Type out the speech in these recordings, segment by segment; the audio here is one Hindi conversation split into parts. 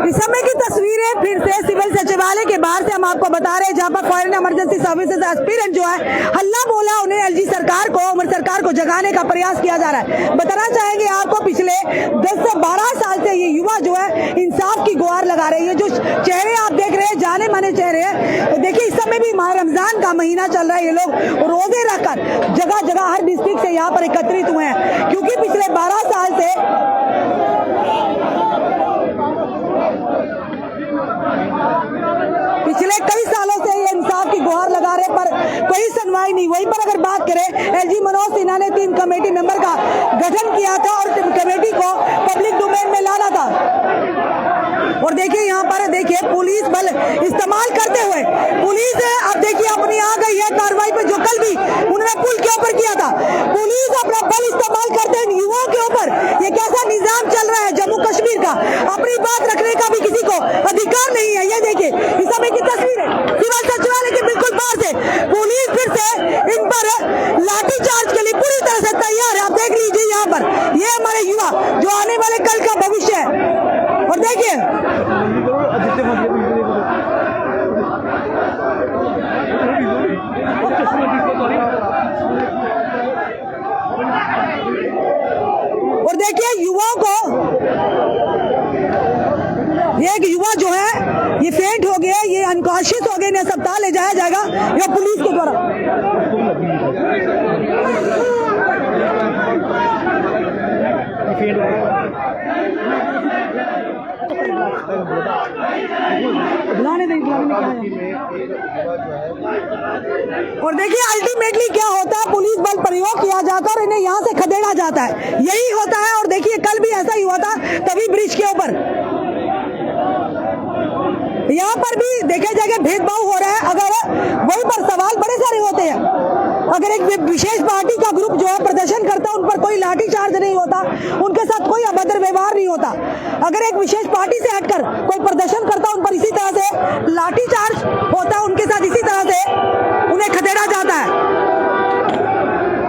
इस समय की तस्वीरें फिर से सिविल सचिवालय के बाहर से हम आपको बता रहे हैं, जहां पर फॉरेन इमरजेंसी सर्विसेज एस्पिरेंट जो है हल्ला बोला, उन्हें एलजी सरकार को, उमर सरकार को जगाने का प्रयास किया जा रहा है। बताना चाहेंगे आपको, पिछले 10 से 12 साल से ये युवा जो है इंसाफ की गुहार लगा रहे हैं। ये जो चेहरे आप देख रहे हैं, जाने माने चेहरे हैं। देखिए, इस समय भी माह रमजान का महीना चल रहा है, ये लोग रोजे रखकर जगह जगह हर डिस्ट्रिक्ट से यहाँ पर एकत्रित हुए हैं, क्योंकि पिछले 12 साल से पिछले कई सालों से ये इंसाफ की गुहार लगा रहे, पर कोई सुनवाई नहीं। वहीं पर अगर बात करें, एलजी मनोज सिन्हा ने 3 कमेटी मेंबर का गठन किया था और कमेटी को पब्लिक डोमेन में लाना था। और देखिए, यहाँ पर देखिए पुलिस बल इस्तेमाल करते हुए, पुलिस अब देखिए अपनी आ गई है कार्रवाई पे, जो कल भी उन्होंने पुल के ऊपर किया था। पुलिस अपना बल इस्तेमाल करते हैं युवाओं के ऊपर। ये कैसा निजाम चल रहा है जम्मू कश्मीर का, अपनी बात रखने का भी किसी को अधिकार नहीं है। ये देखिए, इस समय की तस्वीर है सिविल सचिवालय के बिल्कुल बाहर से। पुलिस फिर से इन पर लाठीचार्ज के लिए पूरी तरह से तैयार है। आप देख लीजिए यहाँ पर, ये हमारे युवा जो आने वाले कल का भविष्य है। और देखिए, युवाओं को, ये एक युवा जो है ये फेंट हो गया, ये अनकॉन्शियस हो गए, इन्हें अस्पताल ले जाया जाएगा या पुलिस के द्वारा। और देखिए अल्टीमेटली क्या होता है, पुलिस बल प्रयोग किया जाता है और इन्हें यहाँ से खदेड़ा जाता है, यही होता है। और देखिए कल भी ऐसा ही हुआ था, तभी ब्रिज के ऊपर यहाँ पर भी देखे जाके भेदभाव हो रहा है। अगर वहीं पर सवाल बड़े सारे होते हैं, अगर एक विशेष पार्टी का ग्रुप जो है प्रदर्शन करता है, उन पर कोई लाठीचार्ज नहीं होता, उनके साथ कोई अभद्र व्यवहार नहीं होता। अगर एक विशेष पार्टी से हटकर कोई प्रदर्शन करता है, उन पर इसी तरह से लाठीचार्ज होता है, उनके साथ इसी तरह से उन्हें खदेड़ा जाता है।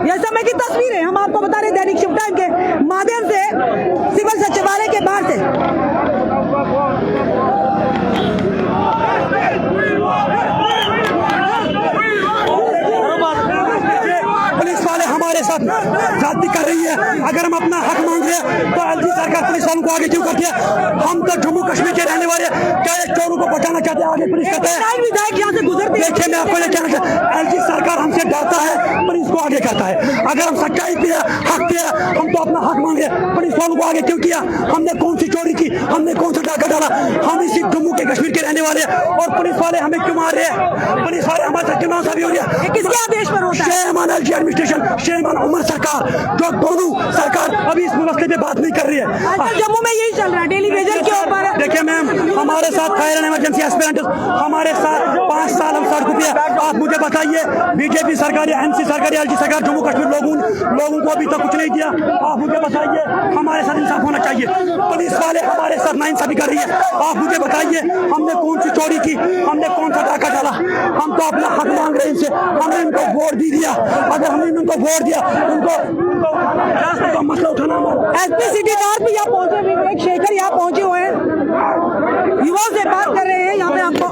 यह समय की तस्वीरें हम आपको बता रहे दैनिक शिफ्ट टाइम के माध्यम से सिविल सचिवालय के बाहर से। जाति कर रही है, अगर हम अपना हक मांग रहे हैं तो एलजी सरकार पुलिस वालों को आगे क्यों करती है? हम तो जम्मू कश्मीर के रहने वाले, क्या चोरों को बचाना चाहते हैं, आगे पुलिस कहते हैं विधायक यहाँ से गुजरते हैं। देखिए, मैं आपको ये कहना चाहता हूं, एलजी सरकार हमसे डरता है, पुलिस को आगे कहता है। अगर हम सच्चाई पे हक पे, हम तो अपना हक मांगे, पुलिस वालों को आगे क्यों किया? हमने कौन सी चोरी की, हमने कौन सा डाका डाला? हम इसी जम्मू के कश्मीर के रहने वाले और पुलिस वाले हमें क्यों मार रहे हैं? पुलिस वाले हमारे साथ क्यों नासाबी हो रही है? किसके आदेश पर होता है? Shame on LG administration, shame on Omar सरकार, जो दोनों सरकार अभी इस मसले पे बात नहीं कर रही है। जम्मू में यही चल रहा है, डेली वेजर के ऊपर। देखिए मैम, हमारे साथ फायर एंड इमरजेंसी एस्पिरेंट, हमारे साथ 5 साल हम सड़कों पे। आप मुझे बताइए, बीजेपी सरकार या एमसी सरकार या एलजी सरकार जम्मू कश्मीर लोगों को अभी तक कुछ नहीं दिया। आप मुझे बताइए, हमारे साथ इंसाफ होना चाहिए। पुलिस वाले हमारे साथ नाइंसाफी कर रही है। आप मुझे बताइए, हमने कौन सी चोरी की, हमने कौन सा डाका डाला? हम तो अपना हक मांग रहे हैं इनसे, हमने इनको वोट भी दिया। अगर हमने इनको वोट दिया, उनको मसला उठाना। एसपी सिटी नॉर्थ भी यहाँ पहुंचे, विवेक शेखर यहाँ पहुंचे हुए हैं, युवाओं से बात कर रहे हैं। यहाँ पे आपको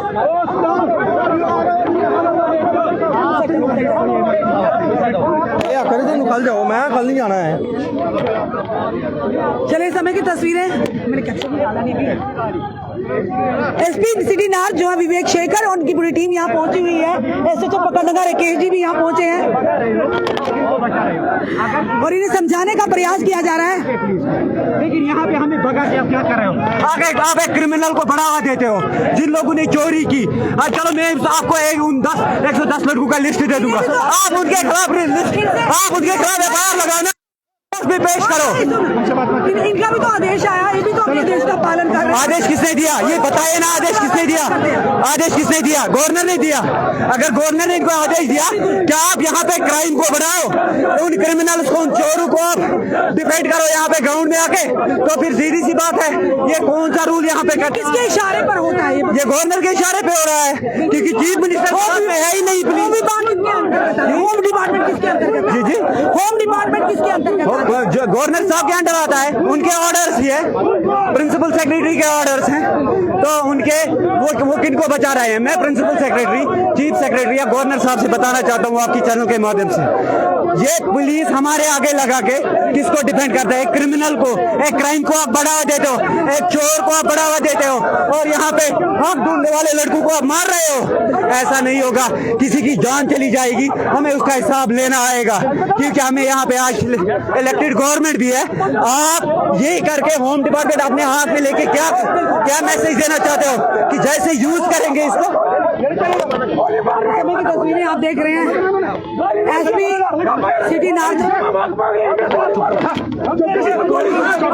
कल जाओ, मैं कल नहीं जाना है। चले समय की तस्वीरें मैंने कैप्शन में डाला नहीं। एसपी सिटी नॉर्थ जो है विवेक शेखर और उनकी पूरी टीम यहाँ पहुंची हुई है। एसएचओ पकड़नगर राकेश जी भी यहाँ पहुंचे हैं और इन्हें समझाने का प्रयास किया जा रहा है। लेकिन यहाँ पे हमें भगा के आप क्या कर रहे हो? आप एक क्रिमिनल को बढ़ावा देते हो, जिन लोगों ने चोरी की। चलो मैं आपको 110 लड़कों का लिस्ट दे दूंगा, आप उनके खिलाफ एफआईआर लगाना भी पेश करो। इनका भी तो आदेश आया, ये भी तो अपने देश का पालन कर रहे हैं। आदेश किसने दिया ये बताइए ना? आदेश किसने दिया? आदेश किसने दिया? गवर्नर ने दिया। अगर गवर्नर ने इनको आदेश दिया, क्या आप यहाँ पे क्राइम को बढ़ाओ, उन क्रिमिनल्स को, उन चोरों को आप डिफेंड करो यहाँ पे ग्राउंड में आके? तो फिर सीधी सी बात है, ये कौन सा रूल यहाँ पे किसके इशारे पर होता है? ये गवर्नर के इशारे पे हो रहा है, क्योंकि चीफ मिनिस्टर में है ही नहीं। होम डिपार्टमेंट किसके अंतर्गत? जी जी, होम डिपार्टमेंट किसके अंतर्गत? जो गवर्नर साहब के अंडर आता है, उनके ऑर्डर्स ही है, प्रिंसिपल सेक्रेटरी के ऑर्डर्स हैं, तो उनके वो किनको बचा रहे हैं? मैं प्रिंसिपल सेक्रेटरी, चीफ सेक्रेटरी या गवर्नर साहब से बताना चाहता हूँ आपकी चैनल के माध्यम से, ये पुलिस हमारे आगे लगा के किसको डिफेंड करता है? एक क्रिमिनल को, एक क्राइम को आप बढ़ावा देते हो, एक चोर को आप बढ़ावा देते हो, और यहाँ पे आप ढूंढने वाले लड़कों को आप मार रहे हो। ऐसा नहीं होगा, किसी की जान चली जाएगी, हमें उसका हिसाब लेना आएगा, क्योंकि हमें यहाँ पे आज इलेक्टेड गवर्नमेंट भी है। आप यही करके होम डिपार्टमेंट अपने हाथ में लेके क्या मैसेज देना चाहते हो कि जैसे यूज करेंगे इसको? की तस्वीरें आप देख रहे हैं, एसपी सिटी नॉर्थ,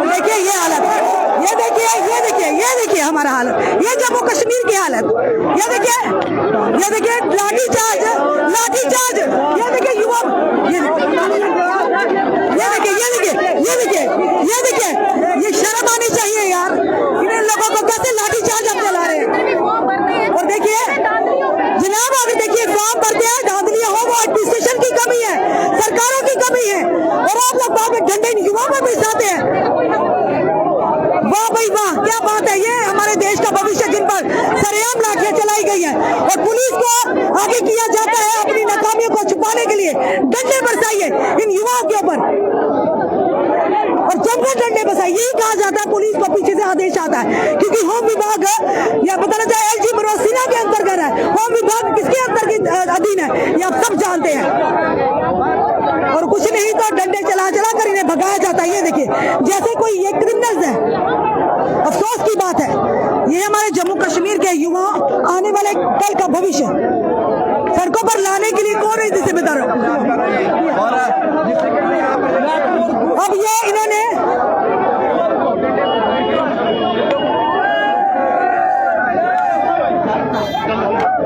देखिए ये हालत, ये देखिए हमारा हालत, ये जम्मू कश्मीर की हालत, ये देखिए लाठी चार्ज, ये देखिए युवा, ये शर्म आनी चाहिए यार, इन लोगों को कैसे लाठी चार्ज आप चला रहे हैं? और देखिए जनाब, अगर देखिए फॉर्म भरते हैं, धांधलियां हो, वो एडमिनिस्ट्रेशन की कमी है, सरकारों की कमी है, और आप लोग बाद में डंडे युवाओं में घुसाते हैं। वाह भाई वाह, क्या बात है! ये हमारे देश का भविष्य जिन पर सरेआम लाठियां चलाई गई है, और पुलिस को आगे किया जाता है अपनी नाकामियों को छुपाने के लिए। डंडे बरसाइए इन युवाओं के ऊपर, और जब वो डंडे बरसाइए, यही कहा जाता है पुलिस को पीछे से आदेश आता है, क्योंकि होम विभाग या बताना चाहे एलजी मनोज सिन्हा के अंतर्गत है। होम विभाग किसके अंतर्गत अधीन है, ये आप सब जानते हैं, और कुछ नहीं तो डंडे चला कर इन्हें भगाया जाता है। ये देखिए, जैसे कोई ये क्रिमिनल्स है। अफसोस की बात है, ये हमारे जम्मू कश्मीर के युवा आने वाले कल का भविष्य सड़कों पर लाने के लिए कौन है जिम्मेदार? अब ये इन्होंने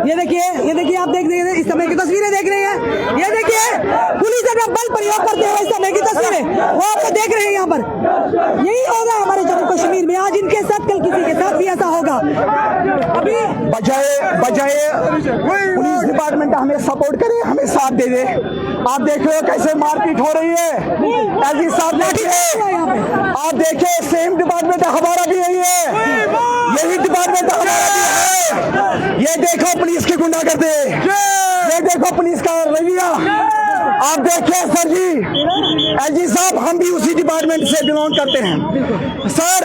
ये देखिए आप देख रहे हैं, इस समय की तस्वीरें देख रहे हैं, ये देखिए पुलिस अपना बल प्रयोग करते हुए इस समय की तस्वीरें वो आपको देख रहे हैं। यहाँ पर यही होगा हमारे जम्मू कश्मीर में, आज इनके साथ कल किसी के साथ भी ऐसा होगा। अभी बजाय पुलिस डिपार्टमेंट हमें सपोर्ट करे, हमें साथ दे दे। आप देख रहे हो कैसे मारपीट हो रही है, एलजी साहब आप देखिए, सेम डिपार्टमेंट हमारा भी यही है, यही डिपार्टमेंट हमारा भी है। ये देखो पुलिस की गुंडागर्दी, ये देखो पुलिस का रवैया, आप देखिए सर जी, एलजी साहब हम भी उसी डिपार्टमेंट से बिलोंग करते हैं सर।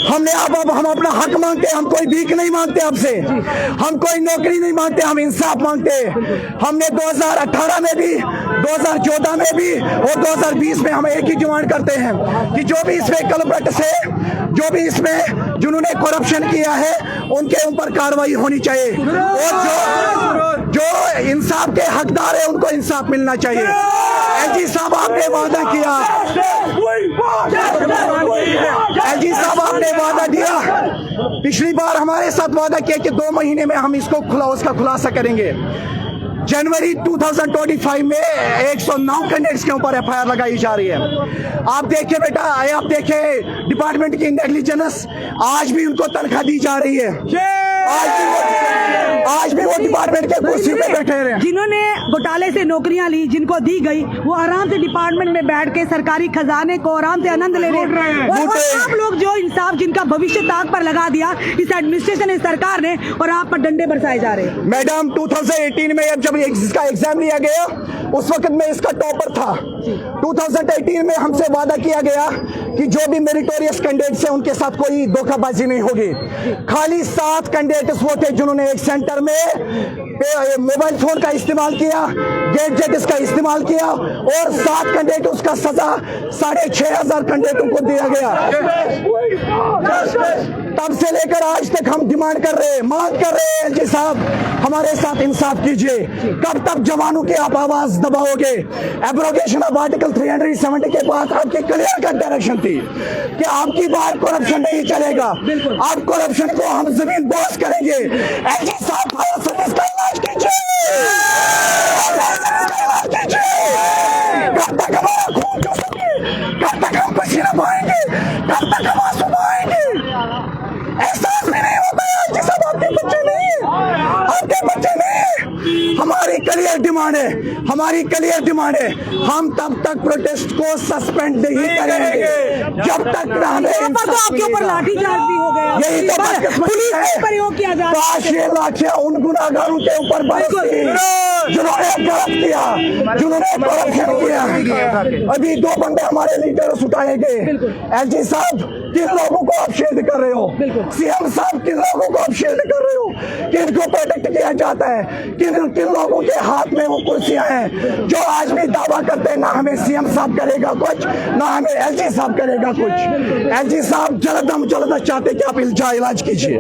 हमने अब हम अपना हक मांगते हैं, हम कोई भीख नहीं मांगते आपसे, हम कोई नौकरी नहीं मांगते, हम इंसाफ मांगते हैं। हमने 2018 में भी, 2014 में भी और 2020 में हम एक ही डिमांड करते हैं कि जो भी इसमें कल्प्रिट से, जो भी इसमें जिन्होंने करप्शन किया है, उनके ऊपर कार्रवाई होनी चाहिए, और जो इंसाफ के हकदार है उनको इंसाफ मिलना चाहिए। एलजी साहब आपने वादा किया, एलजी साहब आपने वादा दिया, पिछली बार हमारे साथ वादा किया कि 2 महीने में हम इसको उसका खुलासा करेंगे। जनवरी 2025 में 109 कैंडिडेट्स के ऊपर एफआईआर लगाई जा रही है। आप देखिए बेटा, आप देखिए डिपार्टमेंट की नेग्लिजेंस, आज भी उनको तनख्वाह दी जा रही है, आज भी वो डिपार्टमेंट के कुर्सी पे बैठे हैं। जिन्होंने घोटाले से नौकरियां ली, जिनको दी गई, वो आराम से डिपार्टमेंट में बैठ के सरकारी खजाने को आराम से आनंद ले रहे हैं, और आप लोग जो इंसाफ, जिनका भविष्य ताक पर लगा दिया इस एडमिनिस्ट्रेशन, इस सरकार ने, और आप पर डंडे बरसाए जा रहे हैं। मैडम 2018 में जब इसका एग्जाम लिया गया, उस वक्त में इसका टॉपर था। 2018 में हमसे वादा किया गया कि जो भी मेरिटोरियस कैंडिडेट्स हैं उनके साथ कोई धोखाबाजी नहीं होगी। खाली 7 कैंडिडेट्स वो थे जिन्होंने एक सेंटर में मोबाइल फोन का इस्तेमाल किया, गैजेट्स का इस्तेमाल किया, और 7 कैंडिडेट उसका सजा 6500 कैंडिडेटों को दिया गया। तब से लेकर आज तक हम डिमांड कर रहे हैं, मांग कर रहे हैं, एलजी साहब हमारे साथ इंसाफ कीजिए। कब तक जवानों की आप आवाज दबाओगे? एब्रोगेशन ऑफ आर्टिकल 370 के बाद आपकी क्लियर कट डायरेक्शन थी कि आपकी बार करप्शन नहीं चलेगा, आप करप्शन को हम जमीन बोझ करेंगे। एलजी साहब फायर सर्विस का इलाज कीजिए, कब तक हमारा खून चूसेंगे, कब तक हम पसीना बहाएंगे, कब तक हम आंसू बहाएंगे? एहसास भी नहीं होता है, आपके बच्चे नहीं, आपके बच्चे नहीं, हमारी क्लियर क्लियर डिमांड है, हमारी क्लियर डिमांड है, हम तब तक प्रोटेस्ट को सस्पेंड नहीं करेंगे जब तक हमें तो आपके ऊपर लाठीचार्ज भी हो गया, यही तो पुलिस का प्रयोग किया जा रहा है। लाठियां उन गुनाहगारों के ऊपर बरसी जिन्होंने गलत किया, जिन्होंने करप्शन किया। अभी 2 बंदे हमारे लीडर उठाए गए। एलजी साहब किन लोगों को आप शेड कर रहे हो, सीएम साहब किन लोगों को आप शेड कर रहे हो, किनको प्रोटेक्ट किया जाता है, किन लोगों के हाथ में वो कुर्सियां हैं जो आज भी दावा करते हैं ना हमें सीएम साहब करेगा कुछ, ना हमें एलजी साहब करेगा कुछ। एलजी साहब जल्द चाहते कि आप इलाज कीजिए।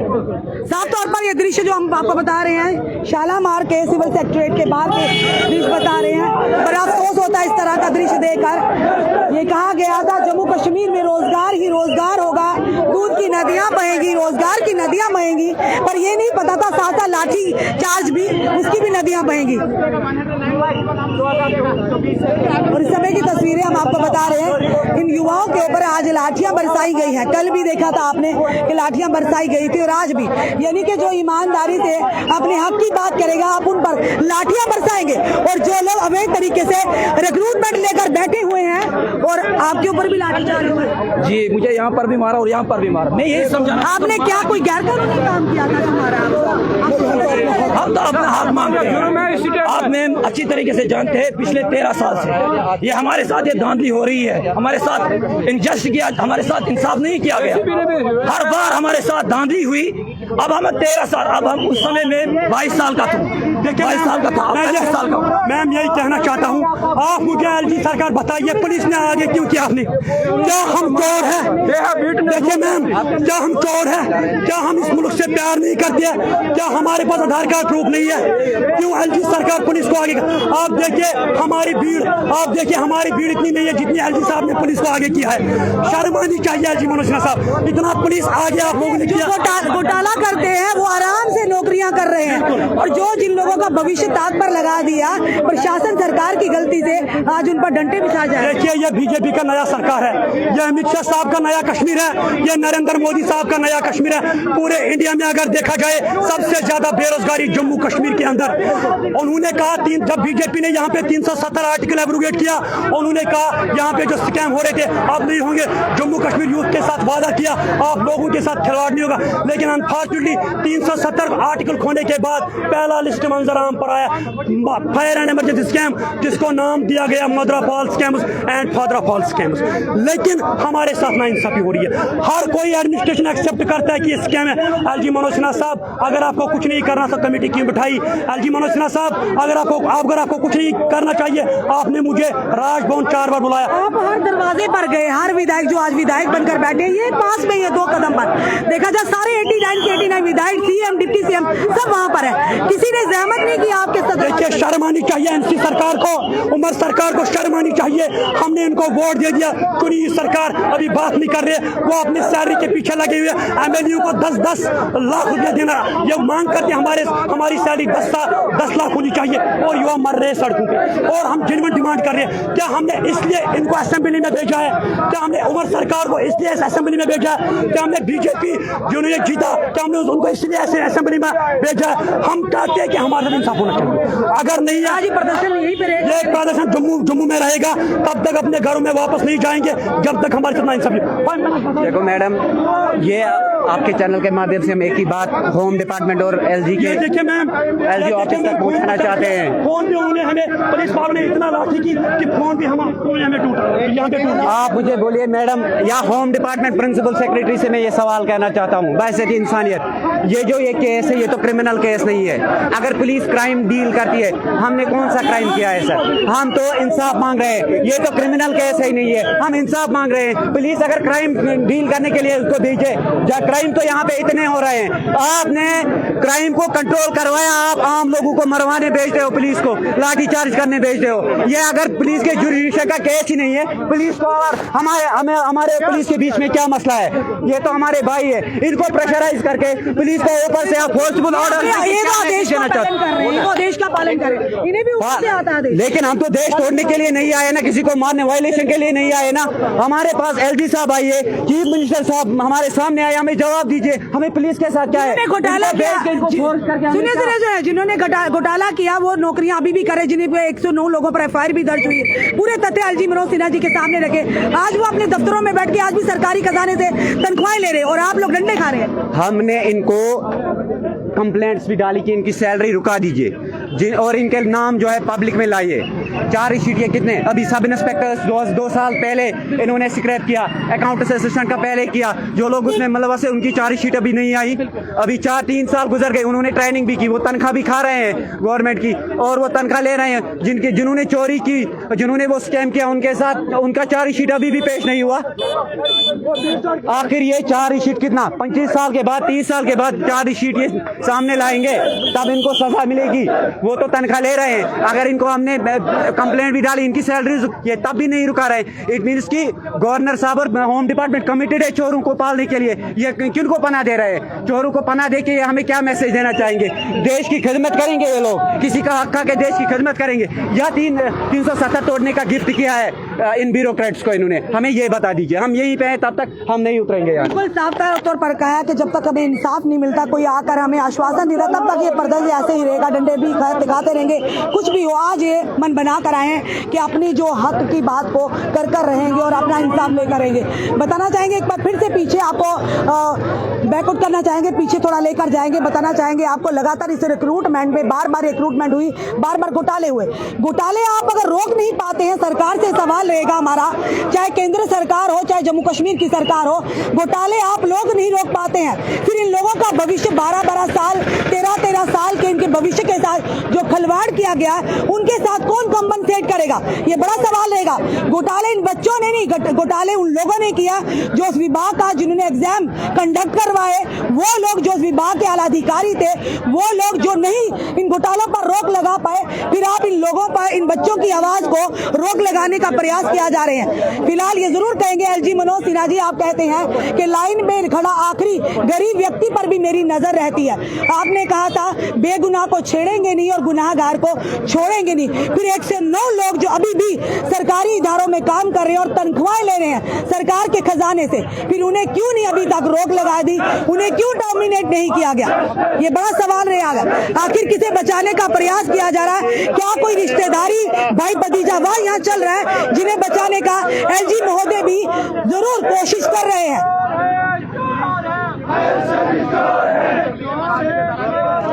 साफ तौर पर ये दृश्य जो हम आपको बता रहे हैं शालामार के सिविल सेक्रेटरीट के बाहर के दृश्य बता रहे हैं। बड़ा अफसोस होता है इस तरह का दृश्य देखकर। ये कहा गया था जम्मू कश्मीर में रोजगार ही रोजगार होगा, दूध की नदियां बहेंगी, रोजगार की नदियां बहेंगी, पर ये नहीं पता था साथ साथ लाठी चार्ज भी, उसकी भी नदियां बहेंगी। और इस समय की तस्वीरें हम आपको बता रहे हैं, इन युवाओं के ऊपर आज लाठियां बरसाई गई हैं। कल भी देखा था आपने कि लाठियां बरसाई गई थी और आज भी, यानी कि जो ईमानदारी से अपने हक की बात करेगा आप उन पर लाठियां बरसाएंगे। और जो लोग अवैध तरीके से रिक्रूटमेंट लेकर बैठे हुए हैं और आपके ऊपर भी लाठीचार्ज हुआ है। जी, मुझे यहाँ पर भी मारा और यहाँ पर भी मारा। मैं ये समझाना, आपने क्या कोई गैर कानूनी काम किया था तुम्हारा? हम तो अपना हक मांगते हैं। आपने अच्छी तरीके से जानते हैं पिछले 13 साल से ये हमारे साथ ये धांधली हो रही है, हमारे साथ इनजस्ट किया, हमारे साथ इंसाफ नहीं किया गया, हर बार हमारे साथ धांधली हुई। अब हम 13 साल, अब हम उस समय में 22 साल का था, 22 साल का था, 25 साल का। मैम यही कहना चाहता हूँ, आप मुझे एलजी सरकार बताइए पुलिस ने आगे क्यों किया आपने? क्या हम चोर है? देखिए मैम, क्या हम चोर है? क्या हम इस मुल्क से प्यार नहीं करते? क्या हमारे पास आधार कार्ड प्रूफ नहीं है? क्यों एलजी सरकार पुलिस को आगे? आप देखिए हमारी भीड़, आप देखिए हमारी भीड़ इतनी नहीं है जितनी एलजी साहब ने पुलिस को आगे किया है। शर्म आनी चाहिए एलजी मनोज सिन्हा साहब, इतना पुलिस आगे आप लोगों ने किया। घोटाला करते हैं वो आराम से नौकरियां कर रहे हैं, और जो जिन लोगों का भविष्य ताक पर लगा दिया प्रशासन सरकार की गलती से आज उन पर डंडे बिछा जाए। देखिए ये बीजेपी का नया सरकार है, ये अमित शाह साहब का नया कश्मीर है, ये नरेंद्र मोदी साहब का नया कश्मीर है। पूरे इंडिया में अगर देखा जाए सबसे ज्यादा बेरोजगारी जम्मू कश्मीर के अंदर। उन्होंने कहा जब बीजेपी ने यहाँ पे 370 आर्टिकल एब्रोगेट किया, उन्होंने कहा यहाँ पे जो स्कैम हो रहे थे अब नहीं होंगे। जम्मू कश्मीर यूथ के साथ वादा किया आप लोगों के साथ खिलवाड़ नहीं होगा, लेकिन अनफॉर्चुनेटली 370 आर्टिकल खोने के बाद पहला लिस्ट मंजर आम पर आया फायर एंड इमरजेंसी स्कैम, जिसको नाम दिया गया मदरा फॉल स्कैम्स एंड फादरा फॉल स्कैम्स। लेकिन हमारे साथ नाइंसाफी हो रही है, हर कोई एडमिनिस्ट्रेशन एक्सेप्ट करता है कि ये स्कैम है। एलजी मनोज सिन्हा साहब अगर आपको कुछ नहीं करना तो कमेटी क्यों बिठाई? एलजी मनोज सिन्हा साहब अगर आपको कुछ नहीं करना चाहिए, आपने मुझे राजभवन 4 बार बुलाया। आप हर दरवाजे पर गए, हर विधायक जो आज विधायक बनकर बैठे ये पास में, ये 2 कदम पर देखा जाए सारे 89 के 89 विधायक, सीएम, डिप्टी सीएम सब वहाँ पर है। किसी ने जहमत नहीं की आपके साथ। देखिए शर्म आनी चाहिए एनसी सरकार को, उमर सरकार को शर्म आनी चाहिए। हमने इनको वोट दे दिया, कोई सरकार अभी बात नहीं कर रहे, वो अपनी सैलरी के पीछे लगे हुए। एमएलए को 10-10 लाख रुपया देना, ये मांग करते हमारी सैलरी 10 लाख होनी चाहिए, और युवा मर रहे सड़कों पे, और हम जेन्युइन डिमांड कर रहे हैं। क्या हमने इसलिए इनको असेंबली में भेजा है? क्या हमने उमर सरकार को इसलिए असेंबली में भेजा है? क्या हमने बीजेपी जिन्होंने जीता क्या हमने उनको इसलिए ऐसे असेंबली में भेजा है? हम चाहते हैं कि हमारे साथ इंसाफ होना चाहिए। अगर नहीं आज प्रदर्शन यहीं पे रहेगा, ये प्रदर्शन जम्मू में रहेगा, तब तक अपने घरों में वापस नहीं जाएंगे जब तक हमारे साथ इंसाफ। देखो मैडम, ये आपके चैनल के माध्यम से हम एक ही बात होम डिपार्टमेंट और एलजी के देखिए मैम, एलजी ऑफिस तक पहुंचाना चाहते हैं। फोन भी उन्होंने हमें पुलिस वालों ने इतना लाठी की कि फोन भी हमें टूटा, यहाँ पे टूटा। आप मुझे बोलिए मैडम, या होम डिपार्टमेंट प्रिंसिपल सेक्रेटरी से मैं ये सवाल कहना चाहता हूँ बाइसेटी इंसानियत, ये जो ये केस है ये तो क्रिमिनल केस नहीं है। अगर पुलिस क्राइम डील करती है, हमने कौन सा क्राइम किया है सर? हम तो इंसाफ मांग रहे हैं, ये तो क्रिमिनल केस है ही नहीं है, हम इंसाफ मांग रहे हैं। पुलिस अगर क्राइम डील करने के लिए उसको भेजे, क्राइम तो यहाँ पे इतने हो रहे हैं, आपने क्राइम को कंट्रोल करवाया, आप आम लोगों को मरवाने भेजते हो, पुलिस को लाठीचार्ज करने भेजते हो। ये अगर पुलिस के जुडिशल का केस ही नहीं है, पुलिस को और हमारे पुलिस के बीच में क्या मसला है? ये तो हमारे भाई है, इनको प्रेशराइज करके पुलिस को ऊपर से फोर्सफुल ऑर्डर देश का पालन करें, इन्हें भी ऊपर से आता है। लेकिन हम तो देश तोड़ने के लिए नहीं आए ना, किसी को मारने वायलेशन के लिए नहीं आए ना। हमारे पास एलजी साहब आइए, चीफ मिनिस्टर कमिश्नर साहब हमारे सामने आए, हमें जवाब दीजिए, हमें पुलिस के साथ क्या है? घोटाला किया, सुनिए जिन्होंने घोटाला किया वो नौकरियां अभी भी करे, जिन्हें पे 109 लोगों पर एफआईआर भी दर्ज हुई है। पूरे तथ्य एलजी मनोज सिन्हा जी के सामने रखे। आज वो अपने दफ्तरों में बैठ के आज भी सरकारी खजाने से तनख्वाहें ले रहे और आप लोग डंडे खा रहे हैं। हमने इनको कंप्लेंट्स भी डाली कि इनकी सैलरी रुका दीजिए और इनके नाम जो है पब्लिक में लाइए। चार्जशीट ये कितने, अभी सब इंस्पेक्टर्स 2 साल पहले इन्होंने स्क्रैप किया, अकाउंट असिस्टेंट का पहले किया, जो लोग उसमें मतलब से उनकी चार्जशीट अभी नहीं आई। अभी 4-3 साल गुजर गए, उन्होंने ट्रेनिंग भी की, वो तनख्वाह भी खा रहे हैं गवर्नमेंट की और वो तनख्वाह ले रहे हैं। जिन्होंने चोरी की, जिन्होंने वो स्कैम किया, उनके साथ उनका चार्जशीट अभी भी पेश नहीं हुआ। आखिर ये चार्जशीट कितना 25 साल के बाद 30 साल के बाद चार्जशीट ये सामने लाएंगे तब इनको सजा मिलेगी। वो तो तनख्वाह ले रहे हैं, अगर इनको हमने कंप्लेंट भी डाली, इनकी सैलरी ये तब भी नहीं रुका रहे। इट मीन्स कि गवर्नर साहब और होम डिपार्टमेंट कमिटेड है चोरों को पालने के लिए। ये किनको पनाह दे रहे हैं? चोरों को पनाह दे के हमें क्या मैसेज देना चाहेंगे? देश की खिदमत करेंगे ये लोग, किसी का हक खा के देश की खिदमत करेंगे या 370 तोड़ने का गिफ्ट किया है इन ब्यूरोक्रेट्स को इन्होंने? हमें ये बता दीजिए, हम यहीं पे हैं, तब तक हम नहीं उतरेंगे यार। बिल्कुल साफ तौर पर कहा है कि जब तक हमें इंसाफ नहीं मिलता, कोई आकर हमें आश्वासन नहीं रहा, तब तक ये पर्दा ऐसे ही रहेगा, डंडे भी दिखाते रहेंगे। कुछ भी हो, आज ये मन बना कर आए हैं कि अपनी जो हक की बात को कर रहेंगे और अपना इंसाफ लेकर रहेंगे। बताना चाहेंगे एक बार फिर से पीछे आपको बैकआउट करना चाहेंगे, पीछे थोड़ा लेकर जाएंगे। बताना चाहेंगे आपको लगातार इस रिक्रूटमेंट में बार-बार रिक्रूटमेंट हुई, बार-बार घोटाले हुए। घोटाले आप अगर रोक नहीं पाते हैं, सरकार से सवाल रहेगा हमारा, चाहे केंद्र सरकार हो चाहे जम्मू कश्मीर की सरकार हो, घोटाले आप लोग नहीं रोक पाते हैं, फिर इन लोगों का भविष्य 12-12 साल 13-13 साल के इनके भविष्य के साथ जो खिलवाड़ किया गया है, उनके साथ कौन कंपनसेट करेगा? ये बड़ा सवाल रहेगा। घोटाले इन बच्चों ने नहीं, घोटाले उन लोगों ने किया जो उस विभाग का, जिन्होंने एग्जाम कंडक्ट करवाए, वो लोग जो उस विभाग के आला अधिकारी थे, वो लोग जो नहीं इन घोटालों पर रोक लगा पाए, फिर आप इन लोगों पर, इन बच्चों की आवाज को रोक लगाने का प्रयास किया जा रहे हैं। फिलहाल ये जरूर कहेंगे एलजी मनोज सिन्हा जी, आप कहते हैं कि लाइन में खड़ा आखिरी गरीब व्यक्ति पर भी मेरी नजर रहती है। आपने कहा था बेगुनाह को छेड़ेंगे नहीं और गुनाहगार को छोड़ेंगे नहीं। फिर 109 लोग जो अभी भी सरकारी इदारों में काम कर रहे हैं और तनख्वाहें ले रहे हैं सरकार के खजाने से, फिर उन्हें क्यों नहीं अभी तक रोक लगा दी? उन्हें क्यों डोमिनेट नहीं किया गया? ये बड़ा सवाल रहेगा। आखिर किसे बचाने का प्रयास किया जा रहा है? क्या कोई रिश्तेदारी, भाई भतीजावार यहाँ चल रहा है जिन्हें बचाने का एलजी महोदय भी जरूर कोशिश कर रहे हैं?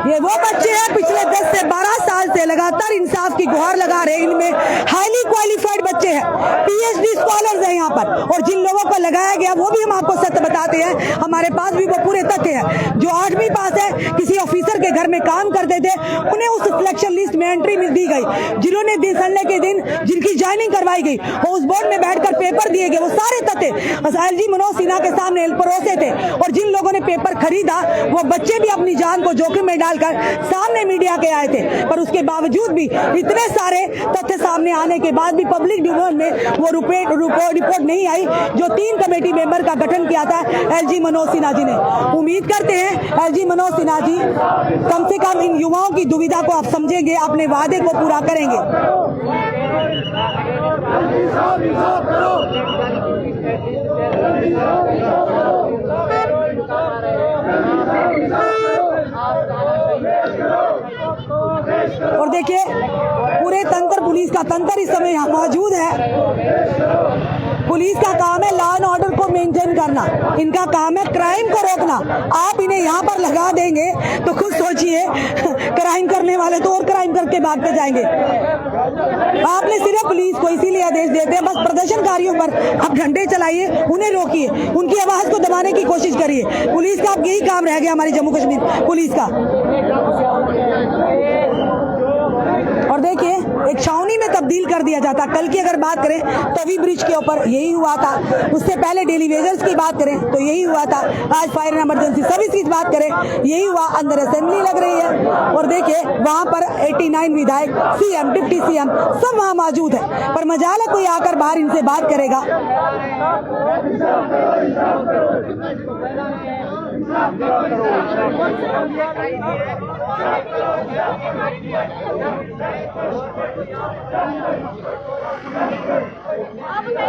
ये वो बच्चे हैं पिछले 10 से 12 साल से लगातार इंसाफ की गुहार लगा रहे हैं। इनमें हाईली क्वालिफाइड बच्चे हैं, पीएचडी स्कॉलर्स हैं यहाँ पर, और जिन लोगों को लगाया गया वो भी हम आपको सत्य बताते हैं, हमारे पास भी वो पूरे तथ्य हैं। जो 8वीं पास है, किसी ऑफिसर के घर में काम करते थे, उन्हें उस सिलेक्शन लिस्ट में एंट्री दी गई। जिन्होंने दिन संडे के दिन जिनकी ज्वाइनिंग करवाई गई, हाउस बोर्ड में बैठकर पेपर दिए गए, वो सारे तथ्य एलजी मनोज सिन्हा के सामने परोसे थे। और जिन लोगों ने पेपर खरीदा वो बच्चे भी अपनी जान को जोखिम में डालकर सामने मीडिया के आए थे, पर उसके बावजूद भी इतने सारे तथ्य सामने आने के बाद भी पब्लिक डिमांड में वो रिपोर्ट नहीं आई जो 3 कमेटी मेंबर का गठन किया था एलजी मनोज सिन्हा जी ने। उम्मीद करते हैं एलजी मनोज सिन्हा जी कम से कम इन युवाओं की दुविधा को आप समझेंगे, अपने वादे को पूरा करेंगे। और देखिए पूरे तंत्र, पुलिस का तंत्र इस समय यहाँ मौजूद है। पुलिस का काम है लॉ एंड ऑर्डर को मेंटेन करना, इनका काम है क्राइम को रोकना। आप इन्हें यहाँ पर लगा देंगे तो खुद सोचिए, क्राइम करने वाले तो और क्राइम करके भागते जाएंगे। आपने सिर्फ पुलिस को इसीलिए आदेश देते हैं, बस प्रदर्शनकारियों पर आप डंडे चलाइए, उन्हें रोकिए, उनकी आवाज को दबाने की कोशिश करिए। पुलिस का अब यही काम रह गया, हमारी जम्मू कश्मीर पुलिस का। और देखिए एक छावनी में तब्दील कर दिया जाता। कल की अगर बात करें तवी ब्रिज के ऊपर यही हुआ था, उससे पहले डेली वेजर्स की बात करें तो यही हुआ था, आज फायर एंड इमरजेंसी सर्विस की बात करें यही हुआ, अंदर असेंबली लग रही है। और देखिए वहां पर 89 विधायक, सीएम, डिप्टी सीएम सब वहां मौजूद है, पर मजाल है कोई आकर बाहर इनसे बात करेगा। आप बताइए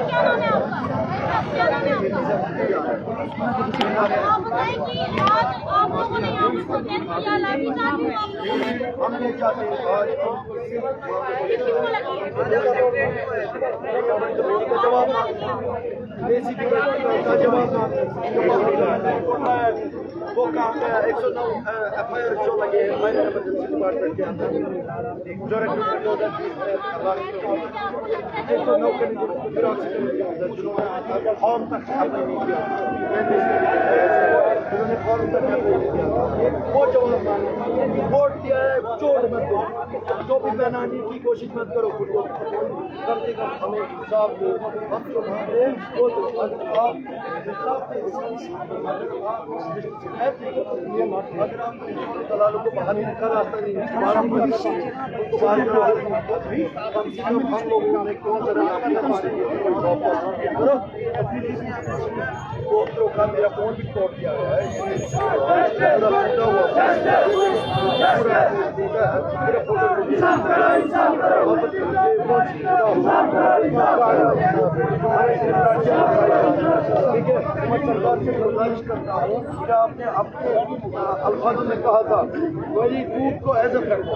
क्या नाम है आपका? क्या नाम है आपका? आप बताइए कि आज आप लोगों ने यहाँ पर प्रोटेस्ट किया, लाठीचार्ज हुआ, किसी को लगी है? वो काम 109 FIR जो लगे हैं माइनर इमरजेंसी डिपार्टमेंट के अंदर फॉर्म तक उन्होंने फॉर्म तक वो जवाब वोट दिया है, चोट मत दो, टोपी पहनाने की कोशिश मत करो खुद को, कम से कम हमें इंसाफ दो, हम जो भाग रहे हैं वो तो आप इंसाफ अगर आप दलालों को बाहर निकल रास्ता नहीं है उनको बाहर कम से कम हम लोगों ने कौन सा करो वो प्रोग्राम मेरा फोन भी तोड़ दिया गया है ठीक है, मैं सरकार से गुजारिश करता हूँ कि आपने अपने अल्फाजों में कहा था मेरी दूध को इज्जत रखो,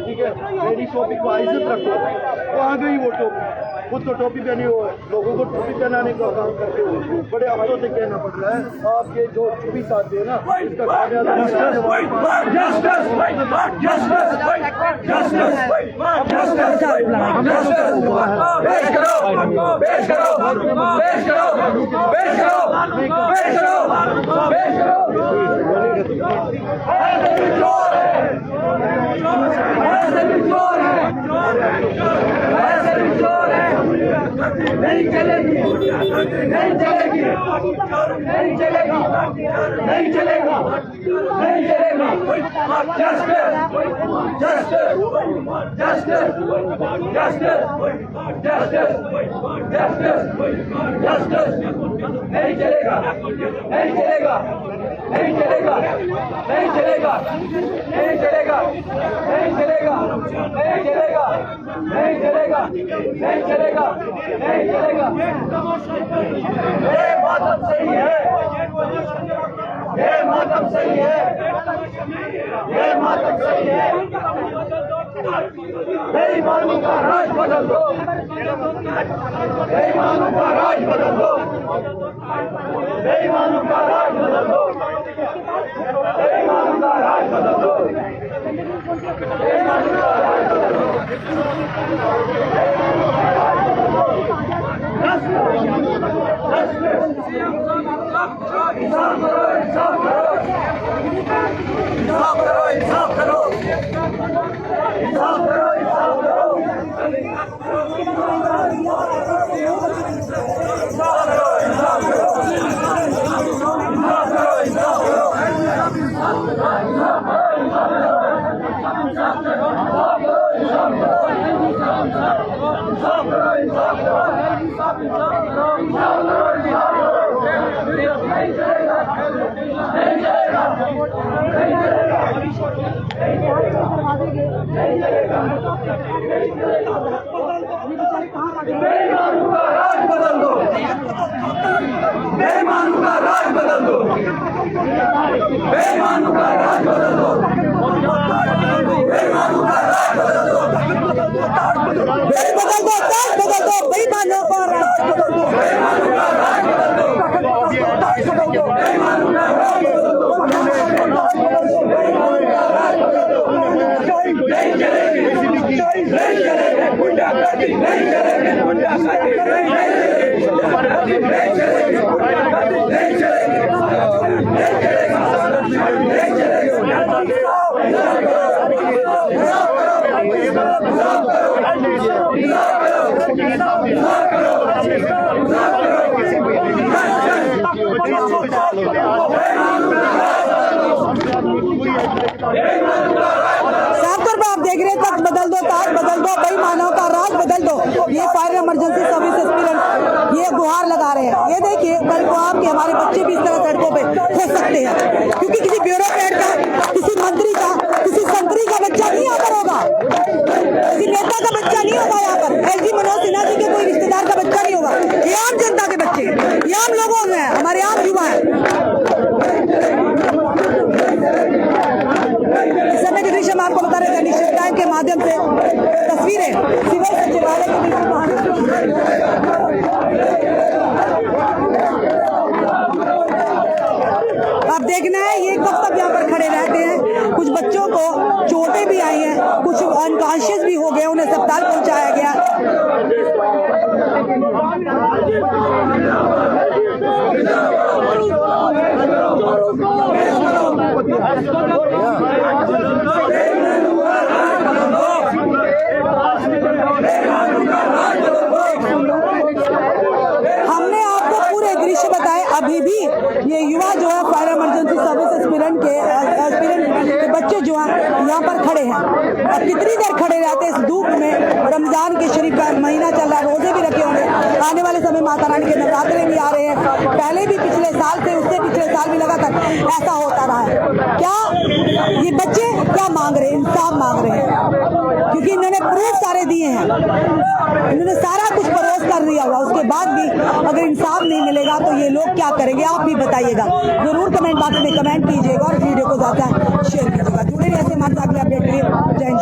ठीक है, मेरी टोपी को इज्जत रखो, तो आ गई वो टोपी, खुद तो टोपी पहनी हो, लोगों को टोपी पहनाने का काम करते हो, बड़े अफसोस से कहना पड़ रहा है आपके जो चुपी साथी है ना इसका नहीं चलेगी, नहीं चलेगी, नहीं चलेगा, नहीं चलेगा, नहीं चलेगा। Justice, justice, justice, justice, justice, justice, justice, नहीं चलेगा, नहीं चलेगा, नहीं चलेगा, नहीं चलेगा, नहीं चलेगा, नहीं चलेगा, नहीं चलेगा, नहीं चलेगा, नहीं चलेगा, नहीं चलेगा। ये मातम सही है, ये मातम सही है, ये मातम सही है। बेईमानों का राज बदल दो, बेईमानों का राज बदल दो, बेईमानों का राज बदल दो, बेईमानों का राज बदल दो, बेईमानों का राज बदल दो। इंसाफ करो, इंसाफ करो, इंसाफ करो, इंसाफ करो, इंसाफ करो, इंसाफ करो, बेईमानों का राज बदल दो, बेईमानों का राज बदल दो, बेईमानों का राज बदल दो, बेईमानों का राज बदल दो, बदल दो, बेईमानों को राज बदल दो, बेईमानों का राज बदल दो, बेईमानों का राज बदल दो, नहीं चलेगी, नहीं चलेगी, गुंडागर्दी नहीं चलेगी, गुंडागर्दी नहीं चलेगी, गुंडागर्दी नहीं चलेगी, गुंडागर्दी नहीं चलेगी, नहीं चलेगा, नहीं चलेगी, साफ तौर पर आप देख रहे हैं, तख्त बदल दो, ताज बदल दो, बेईमानों का राज बदल दो। ये जबकि किसी ब्यूरोक्रेट का, किसी मंत्री का, किसी संतरी का बच्चा नहीं यहाँ पर होगा, किसी नेता का बच्चा नहीं होगा यहाँ पर। एलजी मनोज सिन्हा जी के कोई रिश्तेदार का बच्चा नहीं होगा। ये आम जनता के बच्चे, ये आम लोगों हैं, हमारे आम युवा हैं। इस समय के दृश्य हम आपको बता रहे थे निश्चित टाइम के माध्यम से तस्वीरें सिविल सचिवालय के बीच अब देखना है ये कब तक यहाँ पर खड़े रहते हैं। कुछ बच्चों को चोटें भी आई हैं, कुछ अनकॉन्शियस भी हो गए, उन्हें अस्पताल पहुंचाया गया। हमने आपको पूरे दृश्य बताए। अभी भी ये युवा जो है फायर इमरजेंसी सर्विस एस्पिरेंट के बच्चे जो हैं यहाँ पर खड़े हैं। अब कितनी देर खड़े रहते हैं इस धूप में। रमजान के शरीफ का महीना चल रहा है, रोजे भी रखे होंगे। आने वाले समय माता रानी के नवरात्रे भी आ रहे हैं। पहले भी पिछले साल से, उससे पिछले साल भी लगातार ऐसा होता रहा है। क्या ये बच्चे क्या मांग रहे हैं? इंसाफ मांग रहे हैं, क्योंकि इन्होंने प्रूफ सारे दिए हैं, इन्होंने सारा कुछ परोस कर दिया हुआ। उसके बाद भी अगर इंसाफ नहीं मिलेगा तो ये लोग क्या करेंगे, आप भी बताइएगा। जरूर कमेंट बॉक्स में कमेंट कीजिएगा और वीडियो को ज्यादा शेयर कीजिएगा। जुड़े रहिए ऐसे हमारे साथ अपडेट के लिए। जय हिंद।